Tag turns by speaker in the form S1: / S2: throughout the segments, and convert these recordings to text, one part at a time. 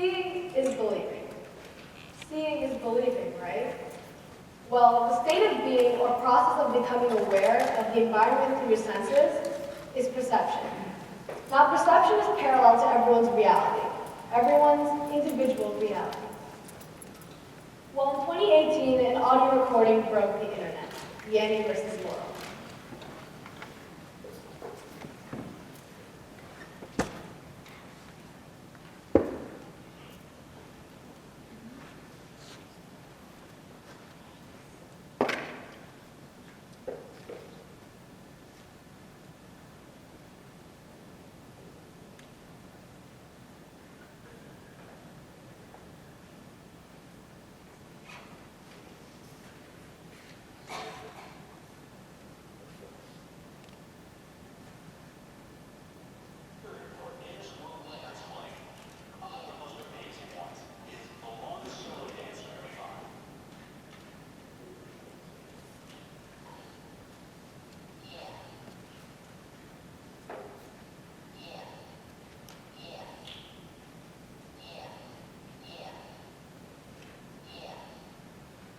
S1: Seeing is believing. Seeing is believing, right? Well, the state of being or process of becoming aware of the environment through your senses is perception. Now, perception is parallel to everyone's reality, everyone's individual reality. Well, in 2018, an audio recording broke the internet, Yanny versus Laurel.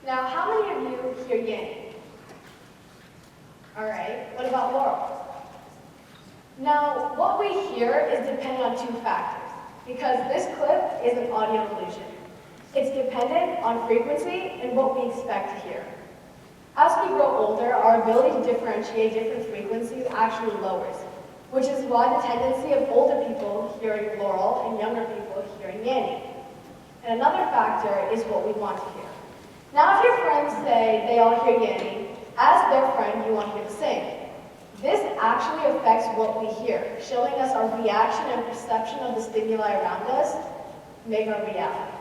S1: Now, how many of you hear Yanny? All right, what about Laurel? Now, what we hear is dependent on two factors, because this clip is an audio illusion. It's dependent on frequency and what we expect to hear. As we grow older, our ability to differentiate different frequencies actually lowers, which is why the tendency of older people hearing Laurel and younger people hearing Yanny. And another factor is what we want to hear. Now, if your friends say they all hear Yanny, as their friend, you want to hear the same. This actually affects what we hear, showing us our reaction and perception of the stimuli around us make our reality.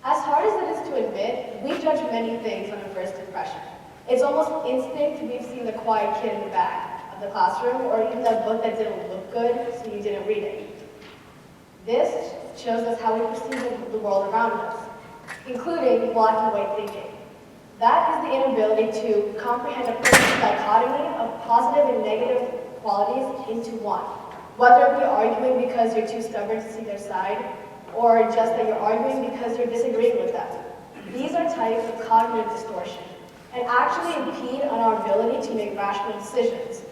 S1: As hard as it is to admit, we judge many things on a first impression. It's almost instinct we've seen the quiet kid in the back of the classroom, or even the book that didn't look good, so you didn't read it. This shows us how we perceive the world around us, including black and white thinking. That is the inability to comprehend a person's dichotomy of positive and negative qualities into one, whether it be arguing because you're too stubborn to see their side, or just that you're arguing because you're disagreeing with them. These are types of cognitive distortion, and actually impede on our ability to make rational decisions.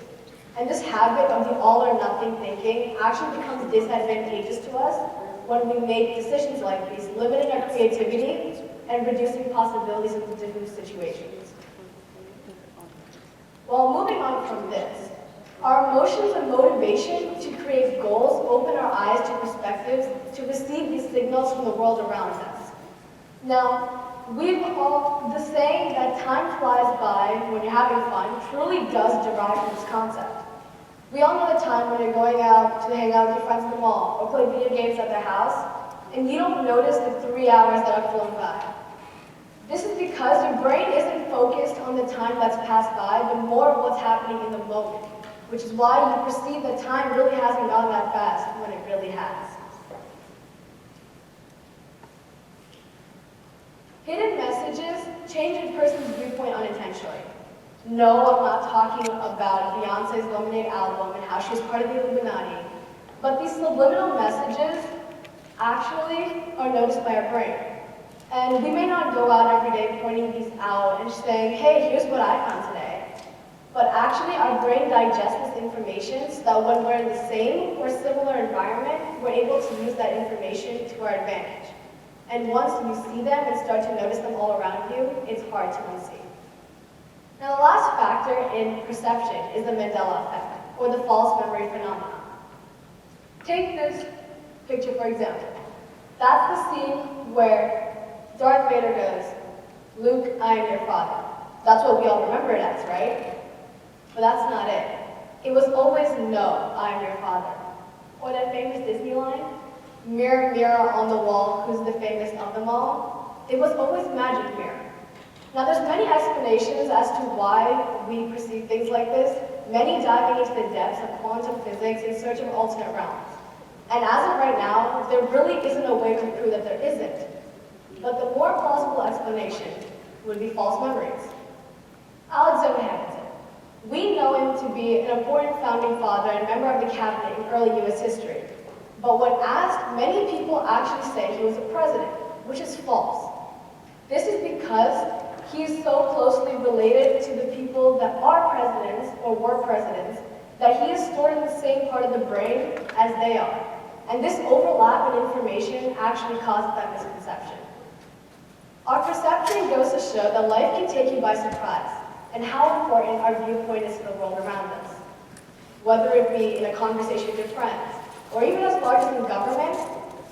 S1: And this habit of the all or nothing thinking actually becomes disadvantageous to us when we make decisions like these, limiting our creativity and reducing possibilities in different situations. Well, moving on from this, our emotions and motivation to create goals open our eyes to perspectives to receive these signals from the world around us. Now, we've all, the saying that time flies by when you're having fun truly does derive from this concept. We all know the time when you're going out to hang out with your friends in the mall or play video games at their house, and you don't notice the 3 hours that have flown by. This is because your brain isn't focused on the time that's passed by, but more of what's happening in the moment, which is why you perceive that time really hasn't gone that fast when it really has. Hidden messages change a person's viewpoint unintentionally. No, I'm not talking about Beyonce's Lemonade album and how she was part of the Illuminati, but these subliminal messages actually are noticed by our brain. And we may not go out every day pointing these out and saying, hey, here's what I found today. But actually, our brain digests this information so that when we're in the same or similar environment, we're able to use that information to our advantage. And once you see them and start to notice them all around you, it's hard to unsee. Now, the last factor in perception is the Mandela effect, or the false memory phenomenon. Take this picture, for example. That's the scene where Darth Vader goes, Luke, I am your father. That's what we all remember it as, right? But that's not it. It was always, no, I am your father. Or that famous Disney line, mirror, mirror on the wall, who's the famous of them all? It was always magic mirror. Now there's many explanations as to why we perceive things like this, many diving into the depths of quantum physics in search of alternate realms. And as of right now, there really isn't a way to prove that there isn't. But the more plausible explanation would be false memories. Alexander Hamilton. We know him to be an important founding father and member of the cabinet in early U.S. history. But when asked, many people actually say he was a president, which is false. This is because he is so closely related to the people that are presidents or were presidents that he is stored in the same part of the brain as they are. And this overlap in information actually causes that misconception. Our perception goes to show that life can take you by surprise and how important our viewpoint is to the world around us. Whether it be in a conversation with your friends, or even as large as in government,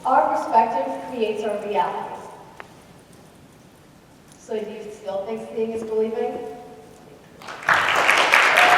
S1: our perspective creates our realities. So do you still think seeing is believing?